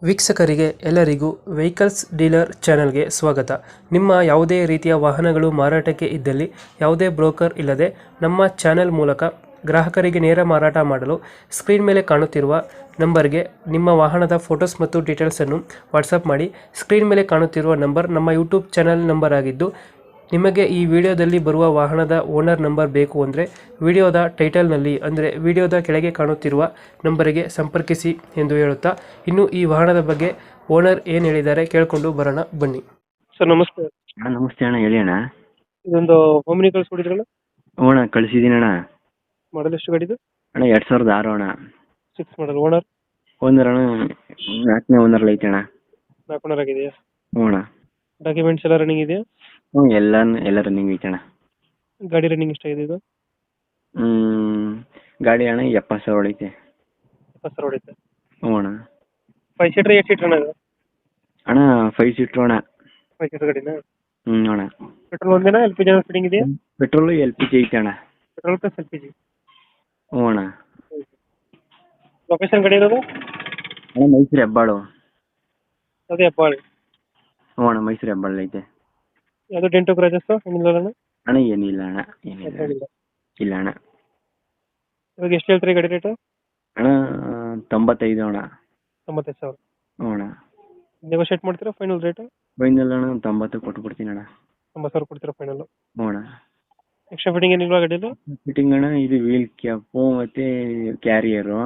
ವೀಕ್ಷಕರಿಗೆ ಎಲ್ಲರಿಗೂ vehicles dealer ಚಾನೆಲ್ಗೆ ಸ್ವಾಗತ. ನಿಮ್ಮ ಯಾವುದೇ ರೀತಿಯ ವಾಹನಗಳು ಮಾರಾಟಕ್ಕೆ ಇದ್ದಲ್ಲಿ ಯಾವುದೇ ಬ್ರೋಕರ್ ಇಲ್ಲದೆ ನಮ್ಮ ಚಾನೆಲ್ ಮೂಲಕ ಗ್ರಾಹಕರಿಗೆ ನೇರ ಮಾರಾಟ ಮಾಡಲು ಸ್ಕ್ರೀನ್ ಮೇಲೆ ಕಾಣುತ್ತಿರುವ ನಂಬರ್ಗೆ ನಿಮ್ಮ ವಾಹನದ ಫೋಟೋಸ್ ಮತ್ತು ಡೀಟೇಲ್ಸನ್ನು ವಾಟ್ಸಪ್ ಮಾಡಿ. ಸ್ಕ್ರೀನ್ ಮೇಲೆ ಕಾಣುತ್ತಿರುವ ನಂಬರ್ ನಮ್ಮ ಯೂಟ್ಯೂಬ್ ಚಾನೆಲ್ ನಂಬರ್ ಆಗಿದ್ದು, ನಿಮಗೆ ಈ ವಿಡಿಯೋದಲ್ಲಿ ಬರುವ ವಾಹನದ ಓನರ್ ನಂಬರ್ ಬೇಕು ಅಂದರೆ ವಿಡಿಯೋದ ಟೈಟಲ್ನಲ್ಲಿ ಅಂದರೆ ವಿಡಿಯೋದ ಕೆಳಗೆ ಕಾಣುತ್ತಿರುವ ನಂಬರಿಗೆ ಸಂಪರ್ಕಿಸಿ ಎಂದು ಹೇಳುತ್ತಾ, ಇನ್ನು ಈ ವಾಹನದ ಬಗ್ಗೆ ಓನರ್ ಏನು ಹೇಳಿದ್ದಾರೆ ಕೇಳಿಕೊಂಡು ಬರೋಣ ಬನ್ನಿ. ಸರ್ ನಮಸ್ತೆ. ನಮಸ್ತೆ ಅಣ್ಣ, ಹೇಳಿ ಅಣ್ಣ. ಇದೊಂದು ಓಮಿನಿ ಕಳಿಸ್ಕೊಡಿದ್ರಲ್ಲ, ಹ್ಞೂ ಅಣ್ಣ, ಕಳಿಸಿದ್ದೀನಿ ಅಣ್ಣ. ಮಾಡಲ್ ಎಷ್ಟು ಗಾಡಿದು? ಅಣ್ಣ 2006 ಅಣ್ಣ. 6 ಮಾಡಲ್. ಓನರ್ ಓನರ್ ಅಣ್ಣ 4ನೇ ಓನರ್ಲಿ ಐತೆ ಅಣ್ಣ. 4 ಓನರ್ ಆಗಿದೆಯಾ? ಹ್ಞೂ ಅಣ್ಣ. ಡಾಕ್ಯುಮೆಂಟ್ಸ್ ಎಲ್ಲ ರನ್ನಿಂಗ್ ಇದೆಯಾ? ಹ್ಞೂ, ಎಲ್ಲ ರನ್ನಿಂಗ್ ಐತೆ ಅಣ್ಣ. ಗಾಡಿ ರನ್ನಿಂಗ್ ಎಷ್ಟಾಗಿದೆ ಇದು? ಗಾಡಿ ಅಣ್ಣ 70,000 ಹೊಡೈತೆ. 20 ಸಾವಿರ ಹೊಡಿತೆ. ಹ್ಞೂ ಅಣ್ಣ. 5 ಸೀಟರ್ 8 ಸೀಟರ್ ಅಣ್ಣ ಇದು? ಅಣ್ಣ 5 ಸೀಟ್ರು ಅಣ್ಣ. 5 ಸೀಟರ್ ಗಾಡಿನಾ? ಹ್ಞೂ ಅಣ್ಣ. ಪೆಟ್ರೋಲ್ ಒಂದೇನಾ ಎಲ್ ಪಿ ಜಿ ಫಿಟ್ಟಿಂಗ್ ಇದೆಯಾ? ಪೆಟ್ರೋಲು LPG ಐತೆ ಅಣ್ಣ. Petrol plus L P G. ಹ್ಞೂ ಅಣ್ಣ. ಲೊಕೇಶನ್ ಗಾಡಿ ಇರೋದು? ಅಣ್ಣ ಮೈಸೂರು ಹೆಬ್ಬಾಳು. ಅದೇ ಹೆಬ್ಬಾಳಿ. ಹ್ಞೂ ಅಣ್ಣ, ಮೈಸೂರು ಹೆಬ್ಬಾಳು ಐತೆ. ಯಾವುದು ಡೆಂಟು ಕ್ರಾಚಸ್ ಏನಿಲ್ಲ ಅಣ್ಣ? ಅಣ್ಣ ಏನಿಲ್ಲ ಅಣ್ಣ, ಏನಿಲ್ಲ. ಇಲ್ಲ ಅಣ್ಣ. ಇವಾಗ ಎಷ್ಟು ಹೇಳ್ತೀರಿ ಗಾಡಿ ರೇಟು? ಅಣ್ಣ 95 ಅಣ್ಣ. 95,000. ಹ್ಞೂ ಅಣ್ಣ. ನೆಗೋಷಿಯೇಟ್ ಮಾಡ್ತೀರಾ ಫೈನಲ್ ರೇಟು? ಫೈನಲ್ ಅಣ್ಣ 90 ಕೊಟ್ಬಿಡ್ತೀನಿ ಅಣ್ಣ. 90,000 ಕೊಡ್ತೀರಾ ಫೈನಲ್? ಹ್ಞೂ ಅಣ್ಣ. ಎಕ್ಸ್ಟ್ರಾ ಫಿಟ್ಟಿಂಗ್ ಏನಿಲ್ವಾ ಗಾಡಿಯಲ್ಲಿ? ಫಿಟ್ಟಿಂಗ್ ಅಣ್ಣ ಇದು ವೀಲ್ ಕ್ಯಾಪು ಮತ್ತೆ ಕ್ಯಾರಿಯರು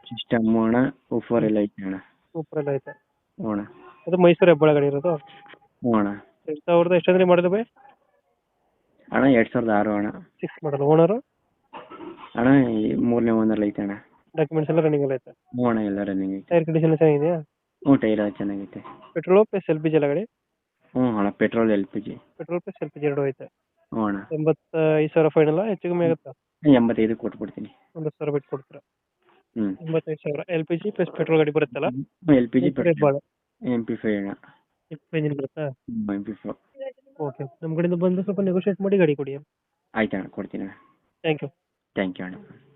ಸಿಸ್ಟಮ್ ಅಣ್ಣ, ಊಫರ್ ಎಲ್ಲ ಐತೆ ಅಣ್ಣ. ಸೂಪರ್ ಎಲ್ಲ ಐತೆ. ಹ್ಞೂ ಅಣ್ಣ. ಅದು ಮೈಸೂರು ಹೆಬ್ಬಾಳ ಗಾಡಿ ಇರೋದು? ಹ್ಞೂ ಅಣ್ಣ. 2000 ಎಷ್ಟಂದ್ರೆ ಮಾಡಿದ ಬೈ? ಅಣ್ಣ 2006 ಅಣ್ಣ. 6 ಮಾಡಲ್. ಓನರು? ಅಣ್ಣ 3ನೇ ಓನರ್ಲಿ ಐತೆ ಅಣ್ಣ. ಡಾಕ್ಯುಮೆಂಟ್ಸ್ ಎಲ್ಲ ರನ್ನಿಂಗ್ ಎಲ್ಲ ಐತೆ? ಹ್ಞೂ ಅಣ್ಣ, ಎಲ್ಲ ರನ್ನಿಂಗ್ ಐತೆ. ಟೈರ್ ಕಂಡೀಷನ್ ಚೆನ್ನಾಗಿದೆಯಾ? ಹ್ಞೂ, ಟೈರ್ ಎಲ್ಲ ಚೆನ್ನಾಗೈತೆ. Petrol plus L P G ಎಲ್ಲ ಗಾಡಿ? ಹ್ಞೂ ಅಣ್ಣ, petrol LPG. Petrol plus L P G ಎರಡು ಐತೆ. ಹ್ಞೂ ಅಣ್ಣ. 85,000 ಫೈನಲ್, ಹೆಚ್ಚು ಕಮ್ಮಿ ಆಗುತ್ತಾ? 85 ಕೊಟ್ಬಿಡ್ತೀನಿ. 1,000 ಬಿಟ್ಟು ಕೊಡ್ತೀರಾ? ಹ್ಞೂ. 85,000 L P G plus petrol ಗಾಡಿ ಬರುತ್ತಲ್ಲ? LPG ಹೆಬ್ಬಾಳ MP5 ಅಣ್ಣ. ಇಂಜಿನ್ ಬರುತ್ತಾ? MP4. ಓಕೆ, ನಮ್ಮ ಕಡೆಯಿಂದ ಬಂದು ಸ್ವಲ್ಪ ನೆಗೋಷಿಯೇಟ್ ಮಾಡಿ ಗಾಡಿ ಕೊಡಿ. ಆಯ್ತು ಅಣ್ಣ, ಕೊಡ್ತೀನಿ ಅಣ್ಣ. Thank you. ಥ್ಯಾಂಕ್ ಯು ಅಣ್ಣ.